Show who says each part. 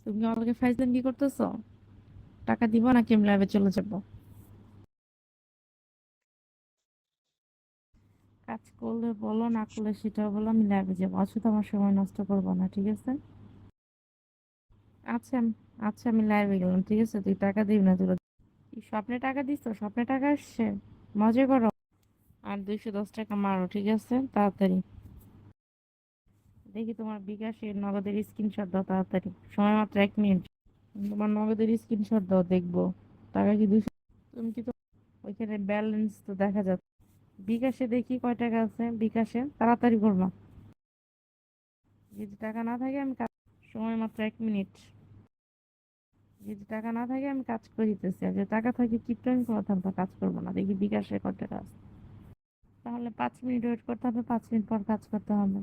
Speaker 1: তুমি আমাকে ফাইজলামি কি করতেছো? টাকা দিব নাকি আমি লাইভে চলে যাবো? কাজ করলে বলো, না করলে সেটাও বলো, আমি লাইভে যাবো। অযথা আমার সময় নষ্ট করবো না, ঠিক আছে? আচ্ছা আচ্ছা, আমি লাইভে গেলাম, ঠিক আছে? তুই টাকা দিবি না তুলে? তুই স্বপ্নে টাকা দিস? স্বপ্নে টাকা আসছে? মজা করো। আর 210 টাকা মারো, ঠিক আছে? তাড়াতাড়ি দেখি তোমার বিকাশের নগদের স্ক্রিনশট দাও, তাড়াতাড়ি, সময় মাত্র 1 মিনিট। তোমার নগদের স্ক্রিনশট দাও, দেখবো। টাকা কি 200? তুমি কি তো ওইখানে ব্যালেন্স তো দেখা যাচ্ছে। বিকাশে দেখি কয় টাকা আছে বিকাশে, তাড়াতাড়ি করবা। যদি টাকা না থাকে আমি সময় মাত্র 1 মিনিট। যদি টাকা না থাকে আমি কাজ করে দিতেছি, আর যদি টাকা থাকে কিপটা আমি কোনো থাকবো, কাজ করবো না। দেখি বিকাশে কয় টাকা আছে। তাহলে 5 মিনিট ওয়েট করতে হবে, 5 মিনিট পর কাজ করতে হবে।